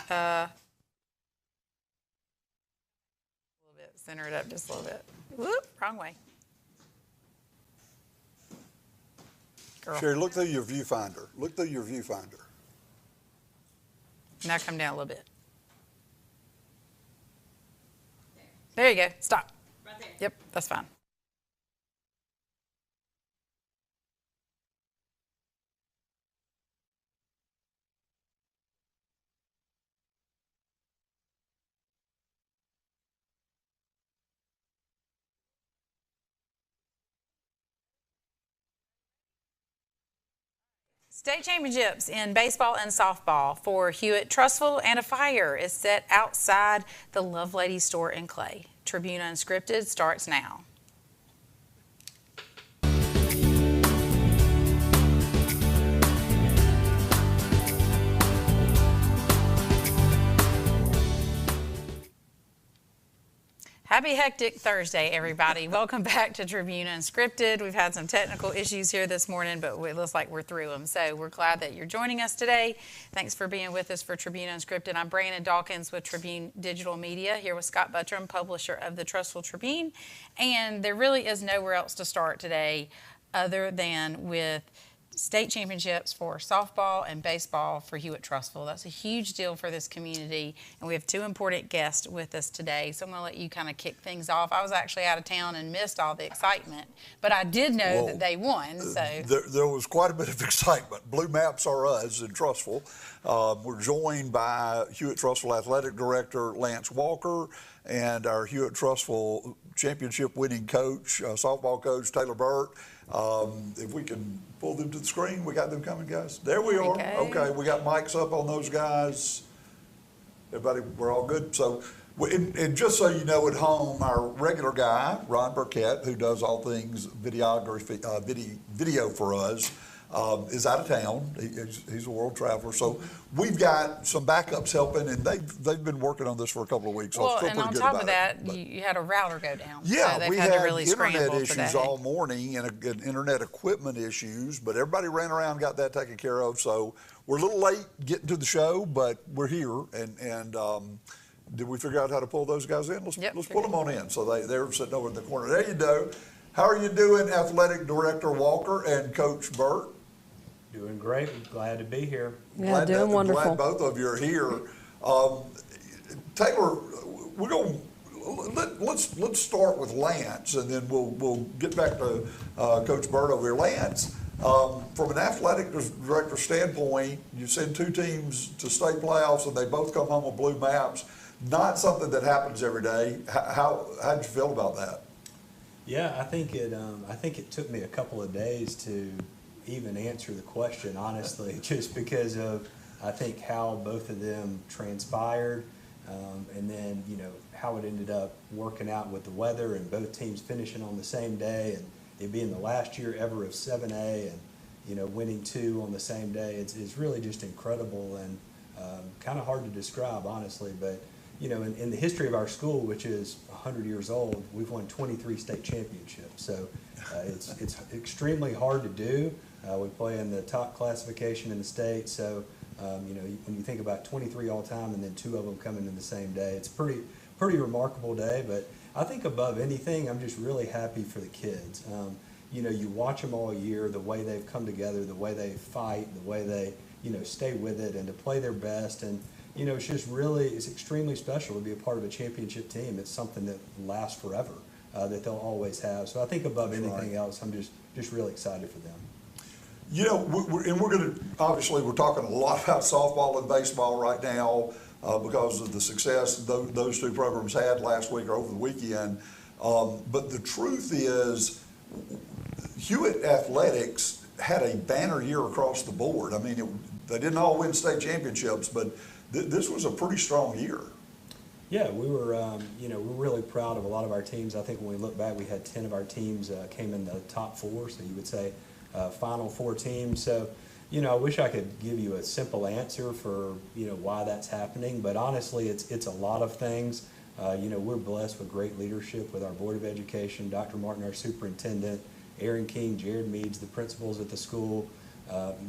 A little bit. Center it up just a little bit. Whoop, wrong way. Girl. Sherry, look through your viewfinder. Look through your viewfinder. Now come down a little bit. There you go. Stop. Right there. Yep, that's fine. State championships in baseball and softball for Hewitt Trustful, and a fire is set outside the Lovelady store in Clay. Tribune Unscripted starts now. Happy hectic Thursday, everybody. Welcome back to Tribune Unscripted. We've had some technical issues here this morning, but it looks like we're through them. So we're glad that you're joining us today. Thanks for being with us for Tribune Unscripted. I'm Brandon Dawkins with Tribune Digital Media, here with Scott Buttram, publisher of the Trustful Tribune. And there really is nowhere else to start today other than with state championships for softball and baseball for Hewitt Trustful. That's a huge deal for this community, and we have two important guests with us today. So I'm going to let you kind of kick things off. I was actually out of town and missed all the excitement, but I did know that they won. So there was quite a bit of excitement. Blue Maps are us in Trustful. We're joined by Hewitt Trustful Athletic Director Lance Walker and our Hewitt Trustful championship winning coach, softball coach Taylor Burt. If we can pull them to the screen, we got them coming, guys. There we are. Okay, we got mics up on those guys. Everybody, we're all good. So, and just so you know at home, our regular guy, Ron Burkett, who does all things videography, video for us, is out of town. He's a world traveler. So we've got some backups helping, and they've been working on this for a couple of weeks. So well, I feel and pretty on good top about of that, it. you had a router go down. Yeah, so they've we had had to really internet issues today. all morning and internet equipment issues, but everybody ran around and got that taken care of. So we're a little late getting to the show, but we're here. And did we figure out how to pull those guys in? Let's pull them on in. So they're sitting over in the corner. There you go. How are you doing, Athletic Director Walker and Coach Burt? Doing great. Glad to be here. Yeah, doing wonderful. Glad both of you are here. Taylor, we're going. Let's start with Lance, and then we'll get back to Coach Burt over here. Lance, from an athletic director standpoint, you send two teams to state playoffs, and they both come home with blue maps. Not something that happens every day. How'd you feel about that? Yeah, I think it took me a couple of days to even answer the question, honestly, just because of, I think, how both of them transpired, and then, how it ended up working out with the weather and both teams finishing on the same day, and it being the last year ever of 7A, and, winning two on the same day. It's really just incredible and kind of hard to describe, honestly, but, in the history of our school, which is 100 years old, we've won 23 state championships. So it's extremely hard to do. We play in the top classification in the state, so when you think about 23 all time and then two of them coming in the same day, it's pretty remarkable day. But I think above anything, I'm just really happy for the kids. You watch them all year, the way they've come together, the way they fight, the way they stay with it, and to play their best. And it's extremely special to be a part of a championship team. It's something that lasts forever, that they'll always have. So I think above anything else, I'm just really excited for them. We're going to, obviously, we're talking a lot about softball and baseball right now because of the success those two programs had last week or over the weekend. But the truth is, Hewitt Athletics had a banner year across the board. I mean, they didn't all win state championships, but this was a pretty strong year. Yeah, we were, we're really proud of a lot of our teams. I think when we look back, we had 10 of our teams came in the top four, so you would say Final Four teams. So, I wish I could give you a simple answer for, why that's happening, but honestly, it's a lot of things. We're blessed with great leadership with our Board of Education, Dr. Martin, our superintendent, Aaron King, Jared Meads, the principals at the school,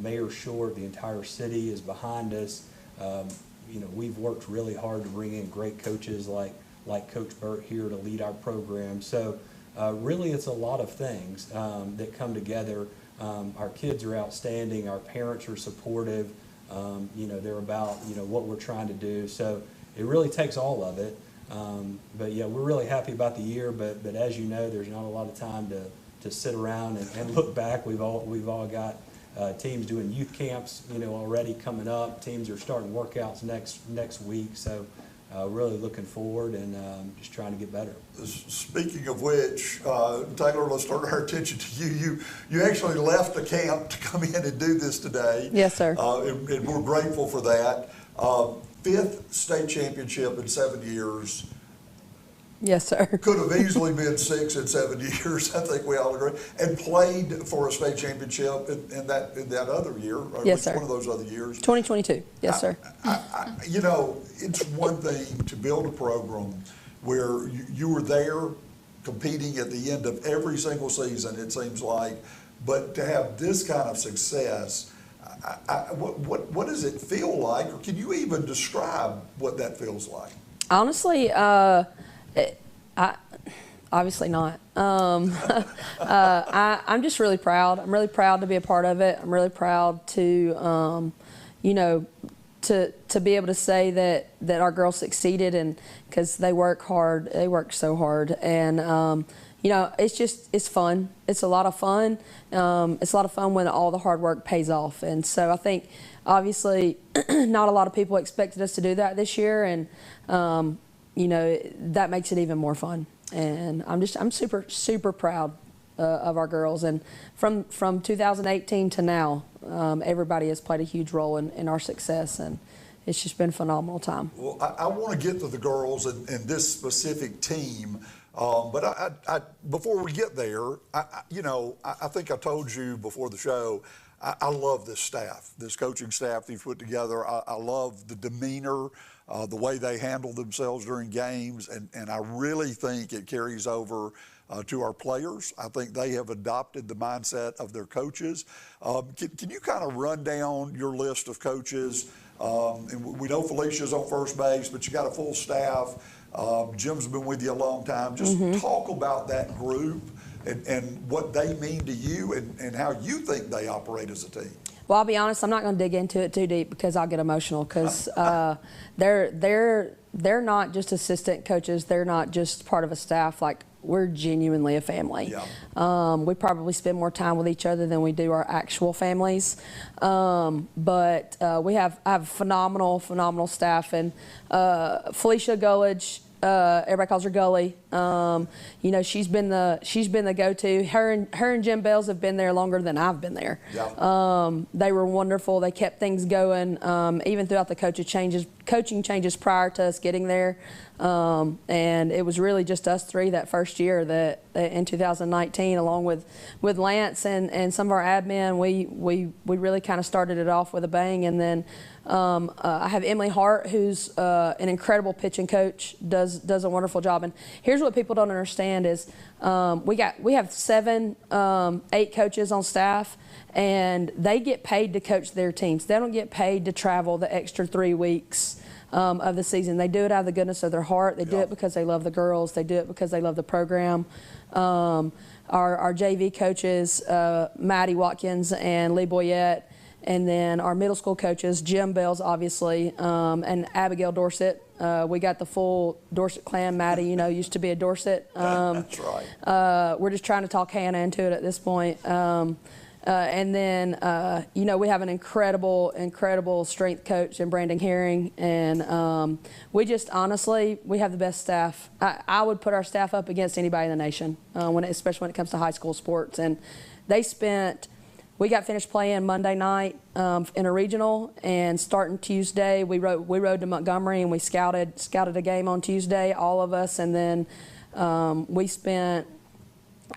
Mayor Short, the entire city is behind us. we've worked really hard to bring in great coaches like Coach Burt here to lead our program. So really it's a lot of things that come together. Our kids are outstanding. Our parents are supportive. They're about, what we're trying to do. So it really takes all of it. But yeah, we're really happy about the year, but as you know, there's not a lot of time to sit around and look back. We've all got teams doing youth camps, already coming up. Teams are starting workouts next week. So really looking forward and just trying to get better. Speaking of which, Taylor, let's turn our attention to you. You actually left the camp to come in and do this today. Yes, sir. And we're grateful for that. 5th state championship in 7 years. Yes, sir. Could have easily been 6 in 7 years. I think we all agree. And played for a state championship in that other year. Or Yes, sir. One of those other years. 2022. Yes, sir. It's one thing to build a program where you were there competing at the end of every single season, it seems like, but to have this kind of success, what does it feel like, or can you even describe what that feels like? Honestly, obviously not. I'm just really proud. I'm really proud to be a part of it. I'm really proud to, to be able to say that our girls succeeded, and because they work hard, they work so hard, and it's fun. It's a lot of fun. It's a lot of fun when all the hard work pays off, and so I think obviously not a lot of people expected us to do that this year, and that makes it even more fun. And I'm super proud of our girls, and from 2018 to now, everybody has played a huge role in our success, and it's just been a phenomenal time. Well, I want to get to the girls and this specific team, but I before we get there, I think I told you before the show, I love this staff, this coaching staff that you've put together. I love the demeanor, the way they handle themselves during games, and I really think it carries over to our players. I think they have adopted the mindset of their coaches. Can you kind of run down your list of coaches? And we know Felicia's on first base, but you got a full staff. Jim's been with you a long time. Just talk about that group and what they mean to you and how you think they operate as a team. Well, I'll be honest, I'm not going to dig into it too deep because I'll get emotional, because they're not just assistant coaches. They're not just part of a staff. Like, we're genuinely a family. Yeah. We probably spend more time with each other than we do our actual families. But I have a phenomenal staff, and Felicia Gullidge, everybody calls her Gully. She's been the go-to. Her and Jim Bells have been there longer than I've been there. Yeah. They were wonderful. They kept things going, even throughout the coaching changes prior to us getting there. And it was really just us three that first year that in 2019, along with Lance and some of our admin, we really kind of started it off with a bang. And then I have Emily Hart, who's an incredible pitching coach, does a wonderful job. And here's what people don't understand is we have 8 coaches on staff, and they get paid to coach their teams. They don't get paid to travel the extra 3 weeks of the season. They do it out of the goodness of their heart. They do it because they love the girls. They do it because they love the program. Our JV coaches, Maddie Watkins and Lee Boyette, and then our middle school coaches, Jim Bells, obviously, and Abigail Dorset. We got the full Dorset clan. Maddie, used to be a Dorset. That's right. We're just trying to talk Hannah into it at this point. And then, we have an incredible strength coach in Brandon Herring. And we just, honestly, we have the best staff. I would put our staff up against anybody in the nation, especially when it comes to high school sports. And we got finished playing Monday night in a regional, and starting Tuesday, we rode to Montgomery, and we scouted a game on Tuesday, all of us. And then we spent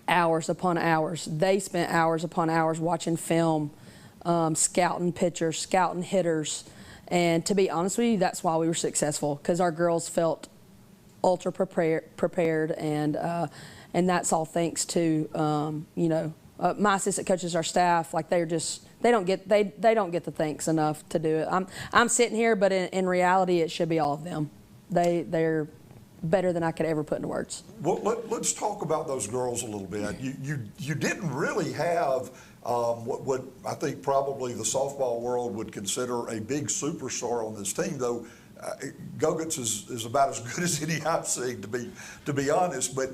hours upon hours. They spent hours upon hours watching film, scouting pitchers, scouting hitters. And to be honest with you, that's why we were successful, because our girls felt ultra prepared, and that's all thanks to my assistant coaches, our staff. Like, they're they don't get the thanks enough to do it. I'm sitting here, but in reality, it should be all of them. They're better than I could ever put into words. Well, let's talk about those girls a little bit. You didn't really have what I think probably the softball world would consider a big superstar on this team, though. Gogutz is about as good as any I've seen, to be honest. But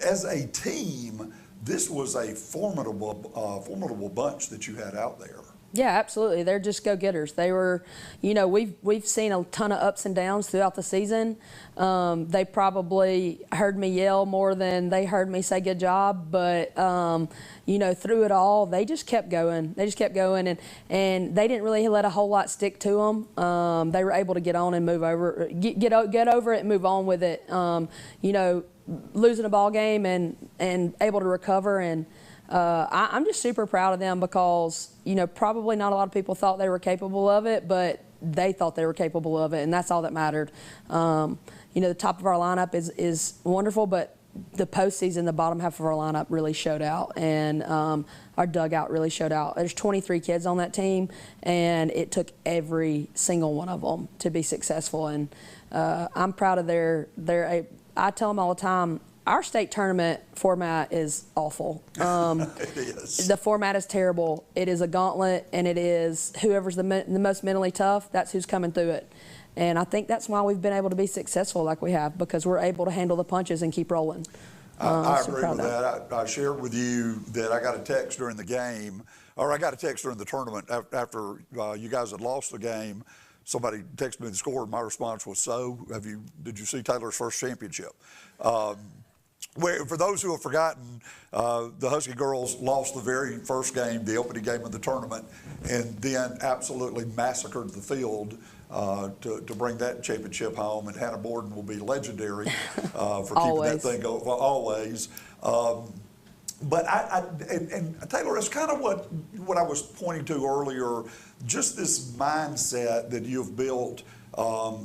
as a team, this was a formidable bunch that you had out there. Yeah, absolutely. They're just go-getters. They were, we've seen a ton of ups and downs throughout the season. They probably heard me yell more than they heard me say good job, but through it all, they just kept going. And they didn't really let a whole lot stick to them. They were able to get on and move over, get over it and move on with it. Losing a ball game and able to recover, and I'm just super proud of them because probably not a lot of people thought they were capable of it, but they thought they were capable of it, and that's all that mattered. The top of our lineup is wonderful, but the postseason, the bottom half of our lineup really showed out, and our dugout really showed out. There's 23 kids on that team, and it took every single one of them to be successful, and I'm proud of I tell them all the time, our state tournament format is awful. It is. The format is terrible. It is a gauntlet, and it is whoever's the most mentally tough, that's who's coming through it. And I think that's why we've been able to be successful like we have, because we're able to handle the punches and keep rolling. I agree with that. I shared with you that I got a text during the game, or I got a text during the tournament after you guys had lost the game. Somebody texted me the score, and my response was, did you see Taylor's first championship? Where, for those who have forgotten, the Husky girls lost the very first game, the opening game of the tournament, and then absolutely massacred the field to bring that championship home. And Hannah Borden will be legendary for keeping that thing going always. But and Taylor, it's kind of what I was pointing to earlier, just this mindset that you've built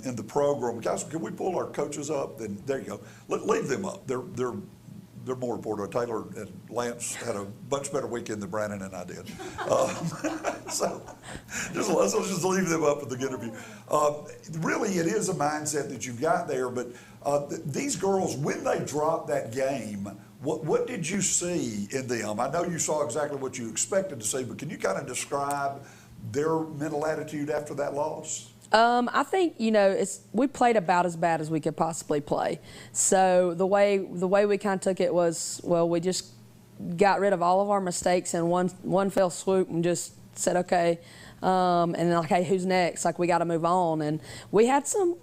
in the program. Guys, can we pull our coaches up? Then there you go. Leave them up. They're more important. Taylor and Lance had a much better weekend than Brandon and I did. So let's just leave them up at the interview. Really, it is a mindset that you've got there. But these girls, when they dropped that game, what did you see in them? I know you saw exactly what you expected to see, but can you kind of describe their mental attitude after that loss? I think we played about as bad as we could possibly play. So the way we kind of took it was, well, we just got rid of all of our mistakes in one fell swoop and just said, okay, and then like, hey, who's next? Like, we got to move on. And we had some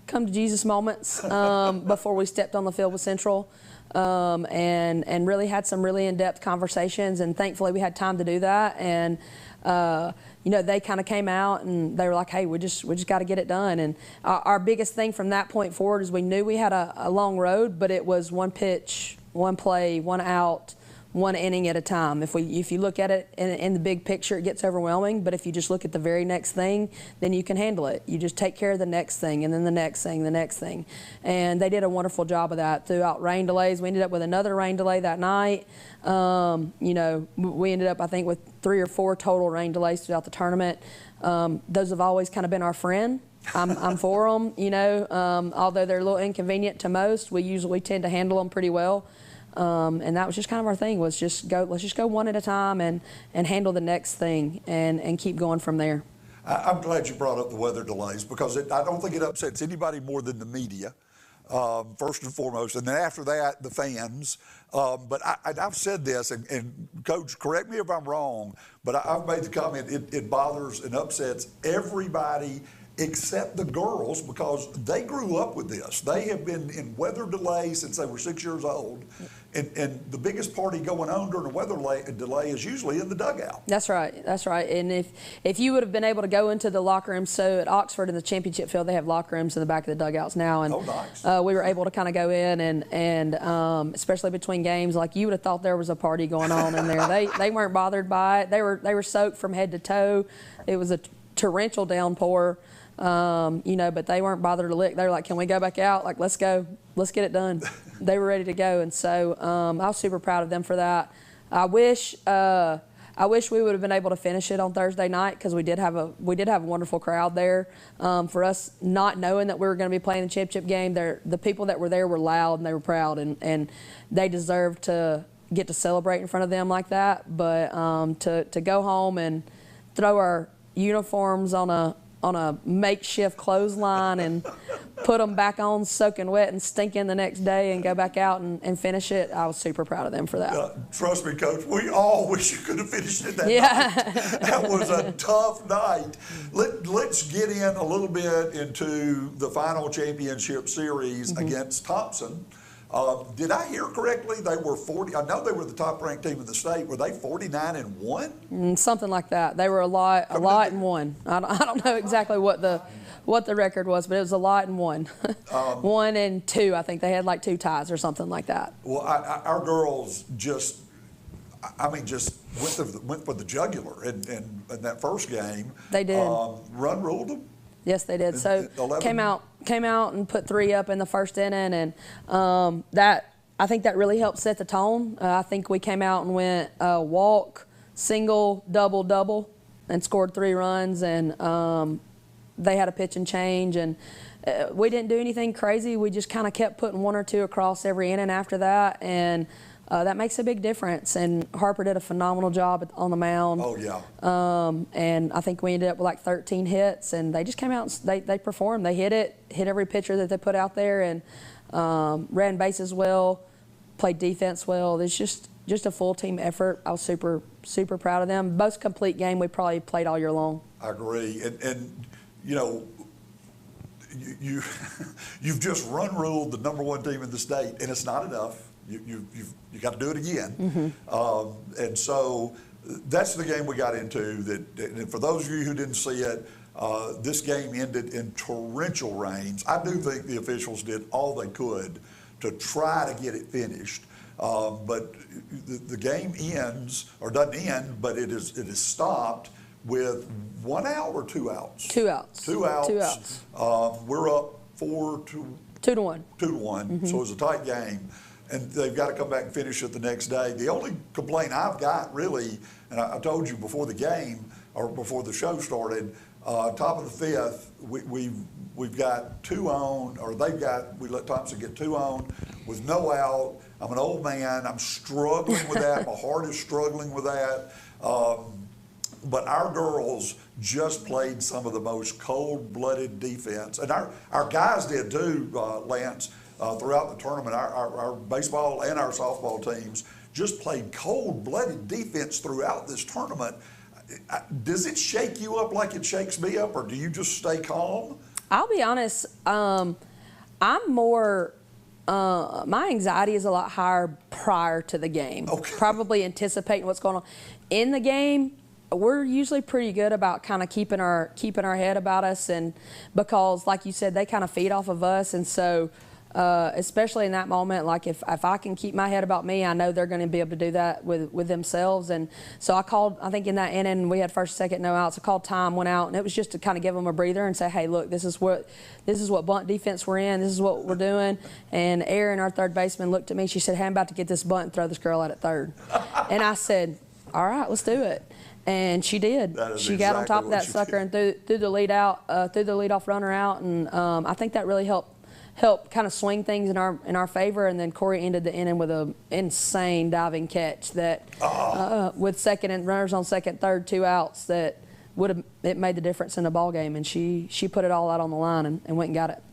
come to Jesus moments before we stepped on the field with Central, and really had some really in-depth conversations. And thankfully, we had time to do that. And they kind of came out and they were like, hey, we just got to get it done. And our biggest thing from that point forward is we knew we had a long road, but it was one pitch, one play, one out, one inning at a time. If you look at it in the big picture, it gets overwhelming. But if you just look at the very next thing, then you can handle it. You just take care of the next thing, and then the next thing, the next thing. And they did a wonderful job of that throughout rain delays. We ended up with another rain delay that night. We ended up, I think, with 3 or 4 total rain delays throughout the tournament. Those have always kind of been our friend. I'm for them, although they're a little inconvenient to most. We tend to handle them pretty well. And that was just kind of our thing, was let's just go one at a time and handle the next thing and keep going from there. I'm glad you brought up the weather delays, because I don't think it upsets anybody more than the media, first and foremost, and then after that, the fans. But I've said this, and Coach, correct me if I'm wrong, but I've made the comment, it bothers and upsets everybody except the girls, because they grew up with this. They have been in weather delays since they were 6 years old. And the biggest party going on during a weather delay is usually in the dugout. That's right. And if you would have been able to go into the locker room, so at Oxford in the championship field, they have locker rooms in the back of the dugouts now. And nice. We were able to kind of go in and especially between games, like you would have thought there was a party going on in there. They weren't bothered by it. They were soaked from head to toe. It was a torrential downpour. But they weren't bothered to lick. They were like, can we go back out? Like, let's go. Let's get it done. They were ready to go. And so I was super proud of them for that. I wish I wish we would have been able to finish it on Thursday night because we did have a wonderful crowd there. For us not knowing that we were going to be playing the championship game, the people that were there were loud and they were proud, and they deserved to get to celebrate in front of them like that. But to go home and throw our uniforms on a makeshift clothesline and put them back on soaking wet and stinking the next day and go back out and finish it, I was super proud of them for that. Trust me, Coach, we all wish you could have finished it that night. That was a tough night. Let's get in a little bit into the final championship series against Thompson. Did I hear correctly? They were 40. I know they were the top-ranked team in the state. Were they 49-1? Something like that. They were a lot and one. I don't know exactly what the record was, but it was a lot and one. 1 and 2. I think they had like 2 ties or something like that. Well, our girls just went for the jugular in that first game. They did. Run ruled them. Yes, they did. So 11. came out and put 3 up in the first inning, and I think that really helped set the tone. I think we came out and went walk, single, double, double, and scored 3 runs, and they had a pitch and change, and we didn't do anything crazy. We just kind of kept putting 1 or 2 across every inning after that, and that makes a big difference. And Harper did a phenomenal job on the mound. Oh, yeah. And I think we ended up with like 13 hits, and they just came out and they performed. They hit every pitcher that they put out there, and ran bases well, played defense well. It's just a full team effort. I was super, super proud of them. Most complete game we probably played all year long. I agree. And you know, you've just run ruled the #1 team in the state, and it's not enough. You got to do it again. And so that's the game we got into. And for those of you who didn't see it, this game ended in torrential rains. I do think the officials did all they could to try to get it finished. But the game ends, or doesn't end, but it is stopped with 1 out or 2 outs? 2 outs. 2 outs. 2 outs. We're up 4-1. 2-1. So it was a tight game. And they've got to come back and finish it the next day. The only complaint I've got really, and I told you before the game, or before the show started, top of the 5th, we've got 2 on, or we let Thompson get 2 on with no out. I'm an old man. I'm struggling with that. My heart is struggling with that. But our girls just played some of the most cold-blooded defense. And our guys did too, Lance. Throughout the tournament, our baseball and our softball teams just played cold-blooded defense throughout this tournament. Does it shake you up like it shakes me up, or do you just stay calm? I'll be honest, I'm more, my anxiety is a lot higher prior to the game. Okay. Probably anticipating what's going on. In the game, we're usually pretty good about kind of keeping our head about us, and because, like you said, they kind of feed off of us, and so especially in that moment, like if I can keep my head about me, I know they're going to be able to do that with themselves. And so I called, I think in that inning we had first, second, no outs. I called time, went out, and it was just to kind of give them a breather and say, hey, look, this is what bunt defense we're in. This is what we're doing. And Erin, our third baseman, looked at me. She said, hey, I'm about to get this bunt and throw this girl out at third. And I said, all right, let's do it. And she did. She got on top of that sucker and threw the leadoff runner out, and I think that really helped kind of swing things in our favor. And then Corey ended the inning with an insane diving catch that with second and runners on second, third, 2 outs, that it made the difference in the ball game. And she put it all out on the line and went and got it.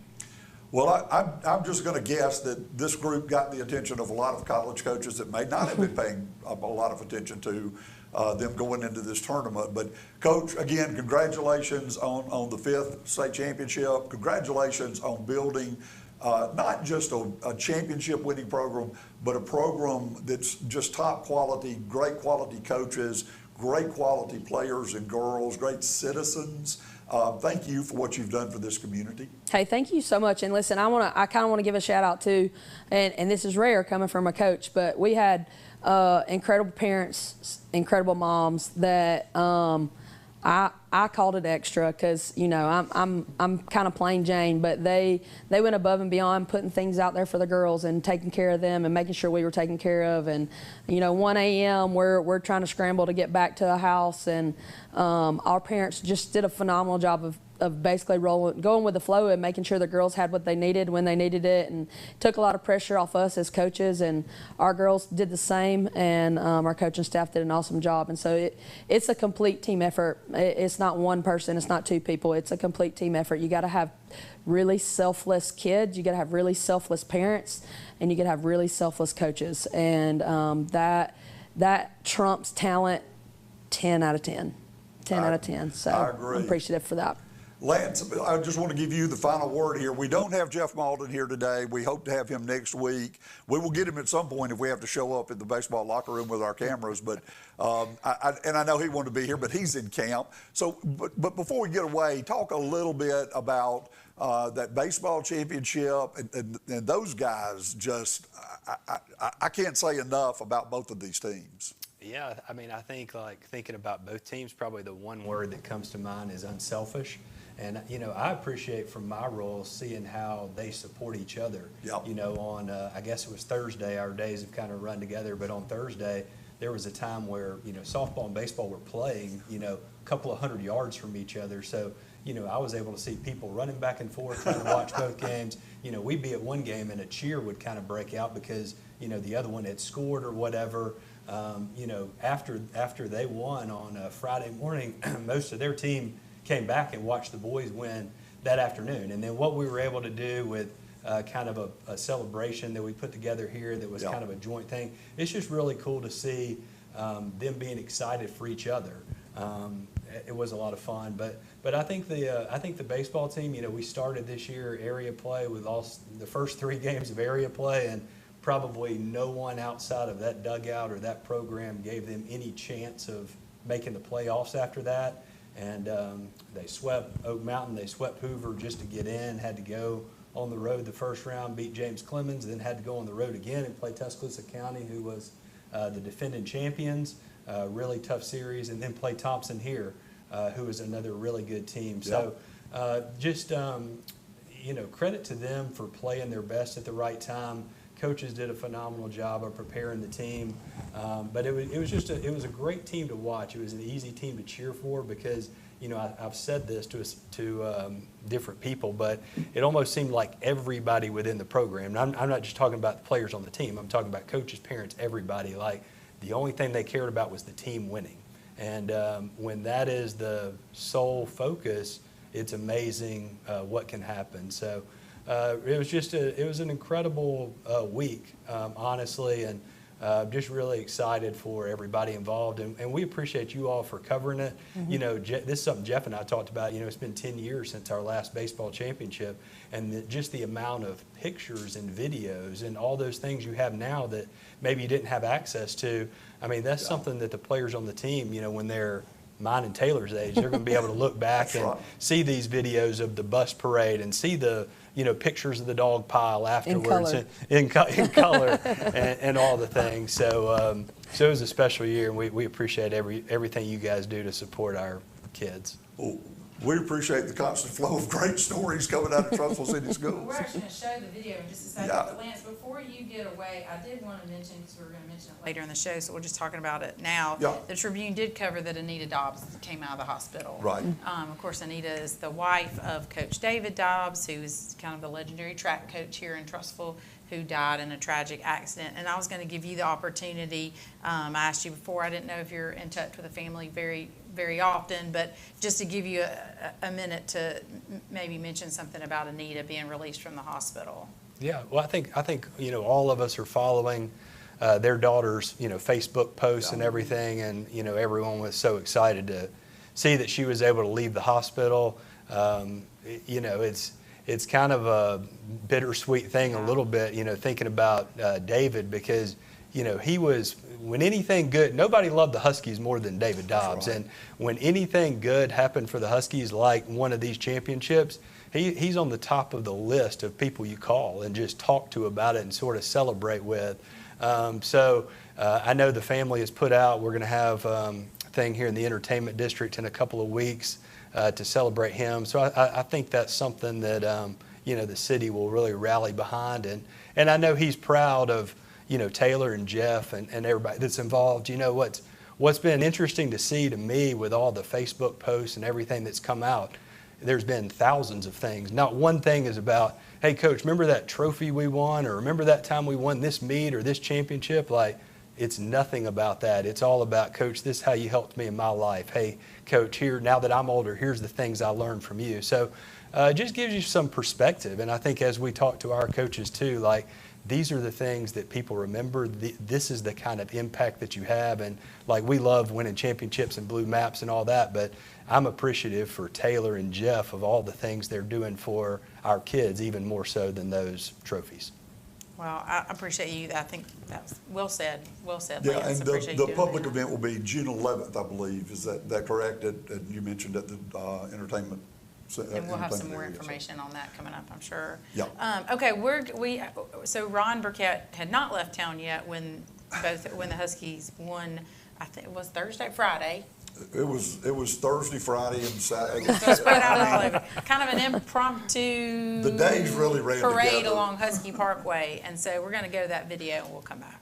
Well, I'm just going to guess that this group got the attention of a lot of college coaches that may not have been paying a lot of attention to them going into this tournament. But Coach, again, congratulations on the 5th state championship. Congratulations on building not just a championship winning program, but a program that's just top quality, great quality coaches, great quality players and girls, great citizens. Thank you for what you've done for this community. Hey, thank you so much. And listen, I kind of want to give a shout out too, and this is rare coming from a coach, but we had incredible parents, incredible moms that I I called it extra because, you know, I'm kind of plain Jane, but they went above and beyond putting things out there for the girls and taking care of them and making sure we were taken care of. And, you know, 1 a.m. we're trying to scramble to get back to the house, and our parents just did a phenomenal job of basically going with the flow and making sure the girls had what they needed when they needed it, and took a lot of pressure off us as coaches, and our girls did the same, and our coaching staff did an awesome job. And so it's a complete team effort. It's not one person, it's not two people, it's a complete team effort. You got to have really selfless kids, you got to have really selfless parents, and you got to have really selfless coaches, and that trumps talent 10 out of 10. 10 out of 10. So I agree. I'm appreciative for that. Lance, I just want to give you the final word here. We don't have Jeff Malden here today. We hope to have him next week. We will get him at some point if we have to show up in the baseball locker room with our cameras. But I know he wanted to be here, but he's in camp. So, but before we get away, talk a little bit about that baseball championship and those guys. Just I can't say enough about both of these teams. Yeah, I mean, I think, like, thinking about both teams, probably the one word that comes to mind is unselfish. And, you know, I appreciate from my role seeing how they support each other. Yep. You know, on, I guess it was Thursday, our days have kind of run together, but on Thursday, there was a time where, you know, softball and baseball were playing, you know, a couple of 100 yards from each other. So, you know, I was able to see people running back and forth, trying to watch both games. You know, we'd be at one game and a cheer would kind of break out because, you know, the other one had scored or whatever. You know, after they won on Friday morning, most of their team came back and watched the boys win that afternoon. And then what we were able to do with kind of a celebration that we put together here that was kind of a joint thing, it's just really cool to see them being excited for each other. It was a lot of fun. But I think the baseball team, you know, we started this year area play with the first 3 games of area play, and probably no one outside of that dugout or that program gave them any chance of making the playoffs after that. And they swept Oak Mountain, they swept Hoover just to get in, had to go on the road the first round, beat James Clemens, then had to go on the road again and play Tuscaloosa County, who was the defending champions, really tough series, and then play Thompson here, who is another really good team. So just, you know, credit to them for playing their best at the right time. Coaches did a phenomenal job of preparing the team, but it was a great team to watch. It was an easy team to cheer for because, you know, I've said this to different people, but it almost seemed like everybody within the program. And I'm not just talking about the players on the team. I'm talking about coaches, parents, everybody. Like, the only thing they cared about was the team winning. And when that is the sole focus, it's amazing what can happen. So. It was an incredible week, honestly, and just really excited for everybody involved. And we appreciate you all for covering it. Mm-hmm. You know, this is something Jeff and I talked about. You know, it's been 10 years since our last baseball championship, and just the amount of pictures and videos and all those things you have now that maybe you didn't have access to. I mean, that's something that the players on the team, you know, when they're mine and Taylor's age, they're going to be able to look back and see these videos of the bus parade and see the, you know, pictures of the dog pile afterwards in color and all the things. So it was a special year, and we appreciate everything you guys do to support our kids. Well, we appreciate the constant flow of great stories coming out of Trussville City Schools. We're actually going to show the video in just a second. But Lance, before you get away, I did want to mention, because we were going to mention it later in the show, so we're just talking about it now. Yeah. The Tribune did cover that Anita Dobbs came out of the hospital. Right. Of course, Anita is the wife of Coach David Dobbs, who is kind of the legendary track coach here in Trussville, who died in a tragic accident. And I was going to give you the opportunity. I asked you before, I didn't know if you're in touch with the family very often, but just to give you a minute to maybe mention something about Anita being released from the hospital. Yeah, well, I think you know, all of us are following their daughter's, you know, Facebook posts and everything, and, you know, everyone was so excited to see that she was able to leave the hospital. You know, it's kind of a bittersweet thing a little bit, you know, thinking about David, because, you know, he was, when anything good, nobody loved the Huskies more than David Dobbs. Right. And when anything good happened for the Huskies, like one of these championships, he's on the top of the list of people you call and just talk to about it and sort of celebrate with. So I know the family has put out, we're going to have thing here in the entertainment district in a couple of weeks to celebrate him. So I think that's something that the city will really rally behind, and I know he's proud of Taylor and Jeff and everybody that's involved. What's been interesting to see to me with all the Facebook posts and everything that's come out, there's been thousands of things. Not one thing is about, hey, Coach, remember that trophy we won, or remember that time we won this meet or this championship? Like, it's nothing about that. It's all about, Coach, this is how you helped me in my life. Hey, Coach, here, now that I'm older, here's the things I learned from you. So it just gives you some perspective. And I think as we talk to our coaches too, like, these are the things that people remember. This is the kind of impact that you have. And like, we love winning championships and blue maps and all that, but I'm appreciative for Taylor and Jeff of all the things they're doing for our kids, even more so than those trophies. Well, I appreciate you. I think that's well said. Well said, Yeah, Lance. and the public event will be June 11th, I believe. Is that correct? And you mentioned at the entertainment. And we'll have some more information on that coming up, I'm sure. Yeah. Okay, so Ron Burkett had not left town yet when the Huskies won. I think it was Friday. It was Thursday, Friday, and Saturday. So spread out all over. Kind of an impromptu the days really ran parade together along Husky Parkway, and so we're going to go to that video and we'll come back.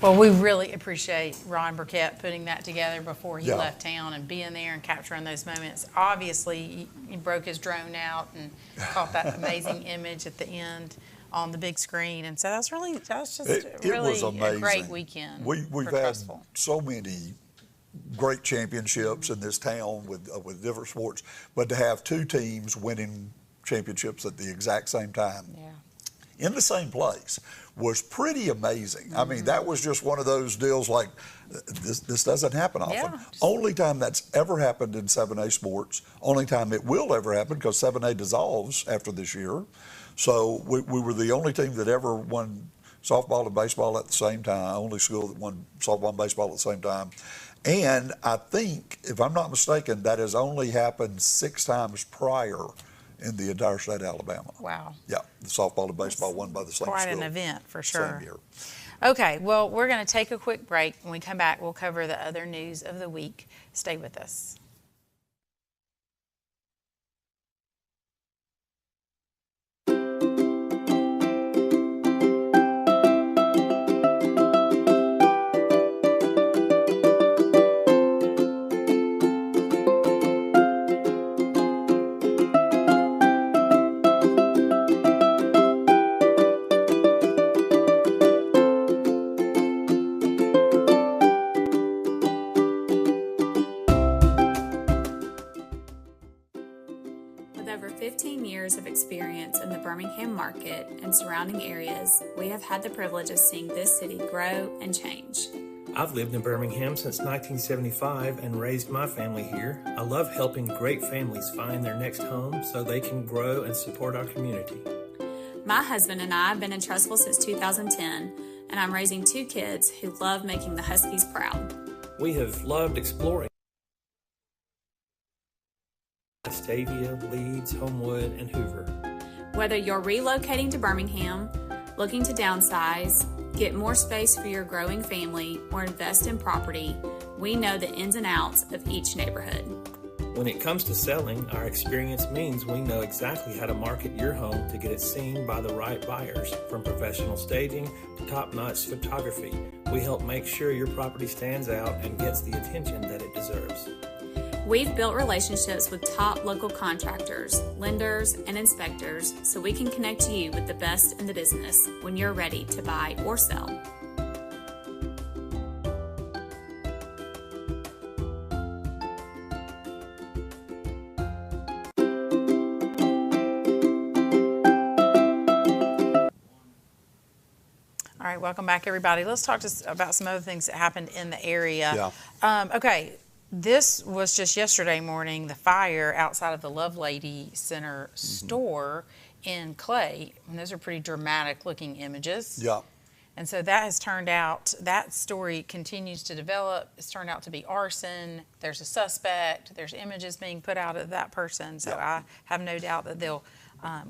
Well, we really appreciate Ron Burkett putting that together before he left town and being there and capturing those moments. Obviously, he broke his drone out and caught that amazing image at the end on the big screen. And so that was just really a great weekend. We've had so many great championships in this town with different sports, but to have two teams winning championships at the exact same time in the same place was pretty amazing. I mean, that was just one of those deals like, this doesn't happen often. Only time that's ever happened in 7A sports, only time it will ever happen, because 7A dissolves after this year. So we were the only team that ever won softball and baseball at the same time, only school that won softball and baseball at the same time. And I think, if I'm not mistaken, that has only happened 6 times prior in the entire state of Alabama. Wow. Yeah, the softball and baseball won by the same quite school. An event, for sure. Same year. Okay, well, we're going to take a quick break. When we come back, we'll cover the other news of the week. Stay with us. over 15 years of experience in the Birmingham market and surrounding areas, we have had the privilege of seeing this city grow and change. I've lived in Birmingham since 1975 and raised my family here. I love helping great families find their next home so they can grow and support our community. My husband and I have been in Trussville since 2010, and I'm raising 2 kids who love making the Huskies proud. We have loved exploring Stavia, Leeds, Homewood, and Hoover. Whether you're relocating to Birmingham, Looking to downsize, get more space for your growing family, or invest in property, we know the ins and outs of each neighborhood. When it comes to selling, our experience means we know exactly how to market your home to get it seen by the right buyers. From professional staging to top-notch photography, we help make sure your property stands out and gets the attention that it deserves. We've built relationships with top local contractors, lenders, and inspectors so we can connect you with the best in the business when you're ready to buy or sell. All right, welcome back, everybody. Let's talk about some other things that happened in the area. Yeah. Okay, this was just yesterday morning, the fire outside of the Love Lady Center store in Clay. And those are pretty dramatic looking images. Yeah. And so that has turned out, that story continues to develop. It's turned out to be arson. There's a suspect. There's images being put out of that person. So Yeah. I have no doubt that they'll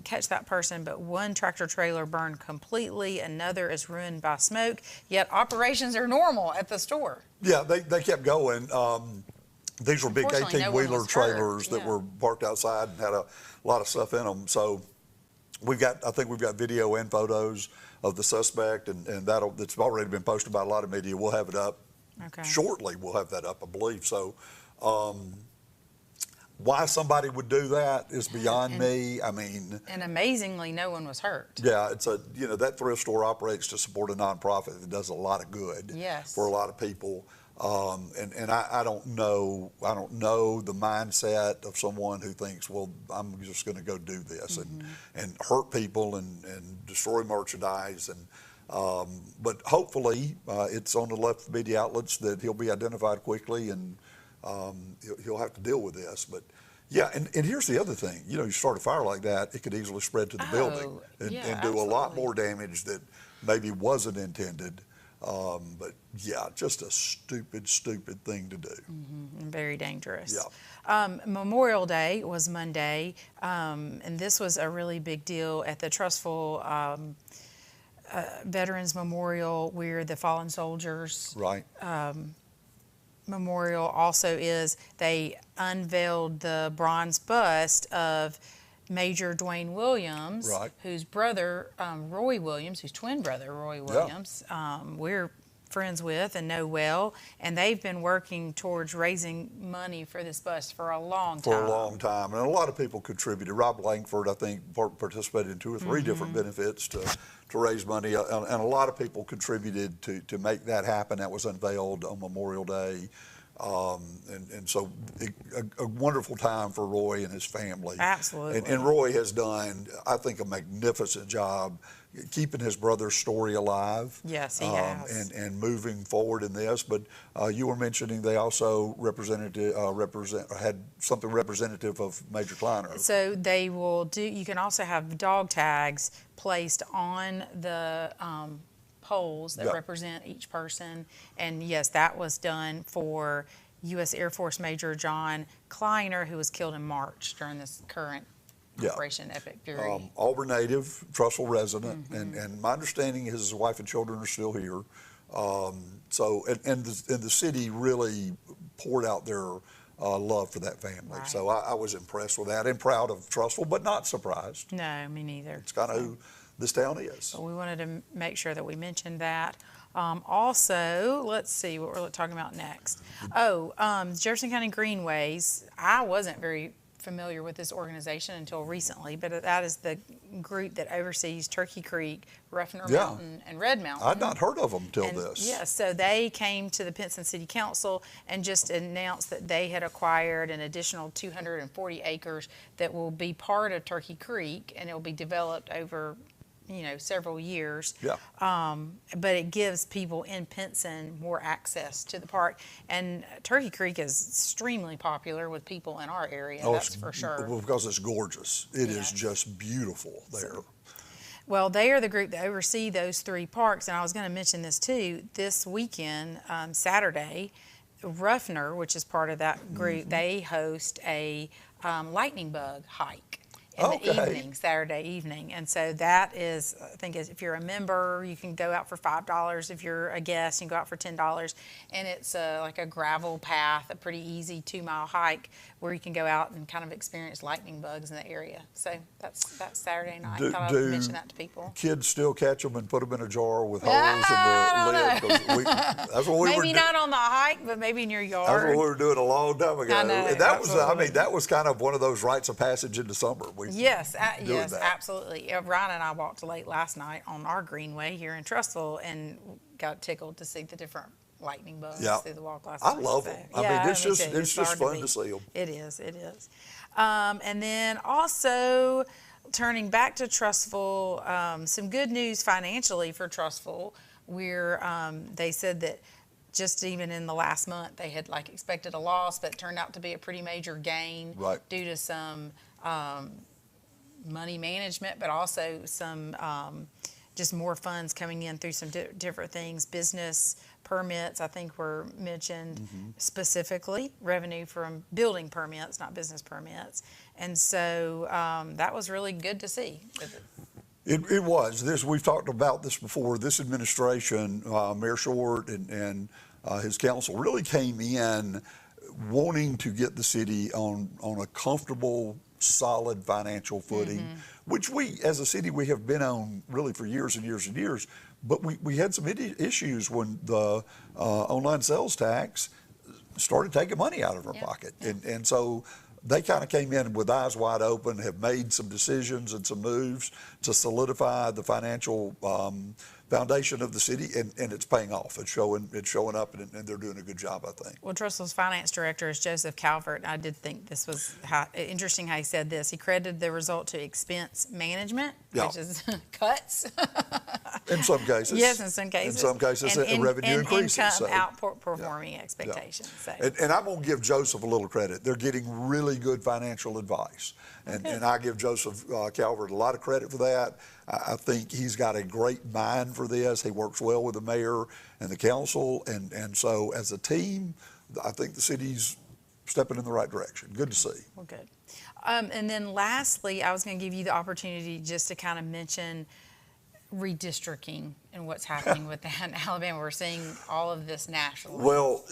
catch that person. But one tractor trailer burned completely. Another is ruined by smoke. Yet operations are normal at the store. Yeah, they kept going. These were big Unfortunately, no one 18-wheeler was hurt. trailers that Yeah. were parked outside and had a lot of stuff in them. So I think we've got video and photos of the suspect, and that's already been posted by a lot of media. We'll have it up shortly. We'll have that up, I believe. So why somebody would do that is beyond me. I mean, And amazingly, no one was hurt. yeah, that thrift store operates to support a nonprofit that does a lot of good Yes. for a lot of people. And I don't know the mindset of someone who thinks, well, I'm just going to go do this and hurt people and destroy merchandise. But hopefully it's on the left media outlets that he'll be identified quickly and he'll have to deal with this. But yeah, and here's the other thing. You start a fire like that, it could easily spread to the building and do a lot more damage that maybe wasn't intended. But yeah, just a stupid thing to do. And very dangerous. Yeah. Memorial Day was Monday, and this was a really big deal at the Trussville Veterans Memorial, where the fallen soldiers Right. memorial also is. They unveiled the bronze bust of Major Dwayne Williams, Right. whose brother, Roy Williams, whose twin brother, Roy Williams, we're friends with and know well, and they've been working towards raising money for this bust for a long time. For a long time. And a lot of people contributed. Rob Langford, I think, participated in 2 or 3 different benefits to raise money, and a lot of people contributed to make that happen. That was unveiled on Memorial Day. And so a wonderful time for Roy and his family. Absolutely. And Roy has done, I think, a magnificent job keeping his brother's story alive. Yes, he has. And moving forward in this. But you were mentioning they also had something representative of Major Kleiner. So they will do, you can also have dog tags placed on the poles that represent each person. And yes, that was done for U.S. Air Force Major John Kleiner, who was killed in March during this current Operation Epic Fury. Auburn native, Trussville resident, and my understanding is his wife and children are still here. And the city really poured out their love for that family. Right. So I was impressed with that and proud of Trussville, but not surprised. No, me neither. It's kind of who this town is. But we wanted to make sure that we mentioned that. Also, let's see what we're talking about next. Jefferson County Greenways. I wasn't very familiar with this organization until recently, but that is the group that oversees Turkey Creek, Ruffner Mountain, and Red Mountain. I'd not heard of them till this. Yes, so they came to the Pinson City Council and just announced that they had acquired an additional 240 acres that will be part of Turkey Creek, and it will be developed over several years. Yeah. But it gives people in Pinson more access to the park. And Turkey Creek is extremely popular with people in our area, that's for sure. Well, because it's gorgeous. It is just beautiful there. Well, they are the group that oversee those 3 parks. And I was going to mention this too. This weekend, Saturday, Ruffner, which is part of that group, they host a lightning bug hike. in the evening, Saturday evening. And so that is, I think, if you're a member, you can go out for $5. If you're a guest, you can go out for $10. And it's like a gravel path, a pretty easy 2-mile hike where you can go out and kind of experience lightning bugs in the area. So that's Saturday night. I thought I'd mention that to people. Kids still catch them and put them in a jar with holes in the lid? That's what we were Maybe not on the hike, but maybe in your yard. That's what we were doing a long time ago. I know, and that was, I mean, that was kind of one of those rites of passage into summer. Yes, absolutely. Ryan and I walked late last night on our greenway here in Trussville and got tickled to see the different lightning bugs through the walk last night. I love them. I mean, it's just fun to see them. It is. And then also turning back to Trussville, some good news financially for Trussville, where they said that just even in the last month they had expected a loss, but it turned out to be a pretty major gain due to some money management, but also some just more funds coming in through some different things. Business permits, I think, were mentioned specifically. Revenue from building permits, not business permits. And so that was really good to see. It was. We've talked about this before. This administration, Mayor Short and his council really came in wanting to get the city on a comfortable, solid financial footing, which we, as a city, we have been on really for years and years and years. But we had some issues when the online sales tax started taking money out of our pocket. And so they kind of came in with eyes wide open, have made some decisions and some moves to solidify the financial foundation of the city, and it's paying off. It's showing up, and they're doing a good job, I think. Well, Trussville's finance director is Joseph Calvert. I did think this was interesting how he said this. He credited the result to expense management, which is cuts. In some cases. Yes, in some cases. In some cases, revenue increases. Income outperforming expectations. So. And I'm going to give Joseph a little credit. They're getting really good financial advice. And I give Joseph Calvert a lot of credit for that. I think he's got a great mind for this. He works well with the mayor and the council. And so as a team, I think the city's stepping in the right direction. Good to see. Well, good. And then lastly, I was going to give you the opportunity just to kind of mention redistricting and what's happening with that in Alabama. We're seeing all of this nationally. Well,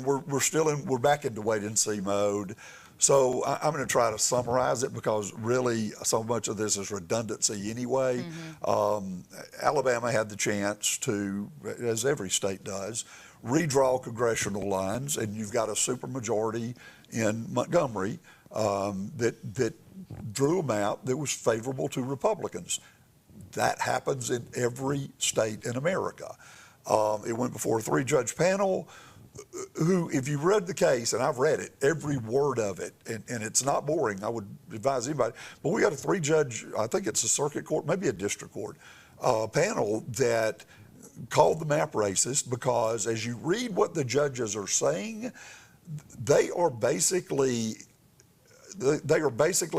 we're back into wait and see mode. So I'm going to try to summarize it because really so much of this is redundancy anyway. Alabama had the chance to, as every state does, redraw congressional lines, and you've got a supermajority in Montgomery that drew a map that was favorable to Republicans. That happens in every state in America. It went before a 3-judge panel who, if you read the case, and I've read it, every word of it, and it's not boring, I would advise anybody, but we got a 3-judge, I think it's a circuit court, maybe a district court, panel that called the map racist because as you read what the judges are saying, they are basically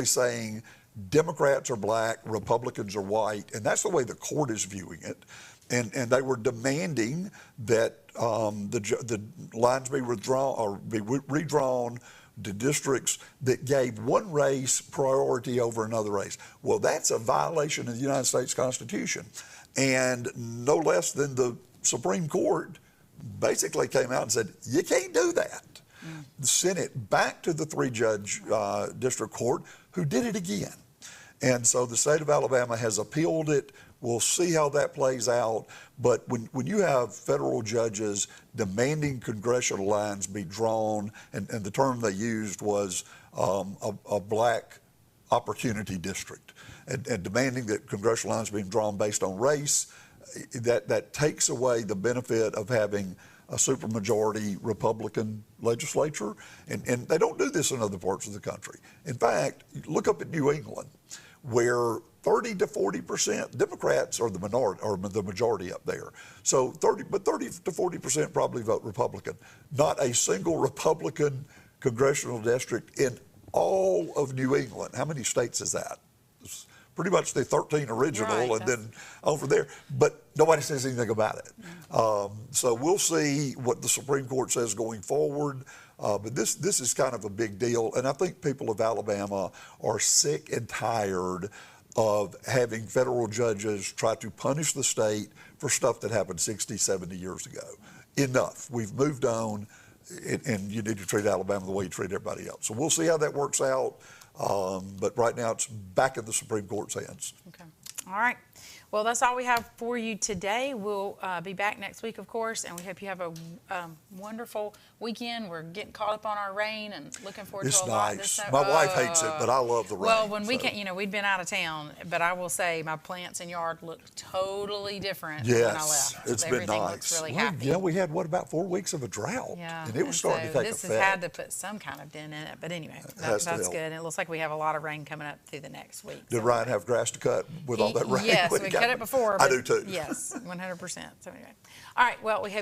saying Democrats are black, Republicans are white, and that's the way the court is viewing it. And they were demanding that the lines be withdrawn or be redrawn to districts that gave one race priority over another race. Well, that's a violation of the United States Constitution. And no less than the Supreme Court basically came out and said, you can't do that. Sent it back to the 3-judge district court who did it again. And so the state of Alabama has appealed it. We'll see how that plays out. But when you have federal judges demanding congressional lines be drawn, and the term they used was a black opportunity district, and demanding that congressional lines being drawn based on race, that takes away the benefit of having a supermajority Republican legislature. And they don't do this in other parts of the country. In fact, look up at New England, where 30 to 40% Democrats are the minority or the majority up there. So 30 to 40% probably vote Republican. Not a single Republican congressional district in all of New England. How many states is that? pretty much the 13 original, Right, and then over there. But nobody says anything about it. So we'll see what the Supreme Court says going forward. But this is kind of a big deal, and I think people of Alabama are sick and tired of having federal judges try to punish the state for stuff that happened 60, 70 years ago. Enough. We've moved on, and you need to treat Alabama the way you treat everybody else. So we'll see how that works out, but right now it's back in the Supreme Court's hands. Okay. All right. Well, that's all we have for you today. We'll be back next week, of course, and we hope you have a wonderful weekend. We're getting caught up on our rain and looking forward to a lot this summer. My wife hates it, but I love the rain. Well, when we came, we'd been out of town, but I will say my plants and yard looked totally different when I left. It's Everything been nice. looks really Well, happy. Yeah, we had, about 4 weeks of a drought? Yeah, And it was starting to take this effect. has had to put some kind of dent in it. But anyway, that's good. And it looks like we have a lot of rain coming up through the next week. Did Ryan have grass to cut with all that rain? Yes, we cut it before. I do too. Yes, 100%. So anyway, all right. Well, we hope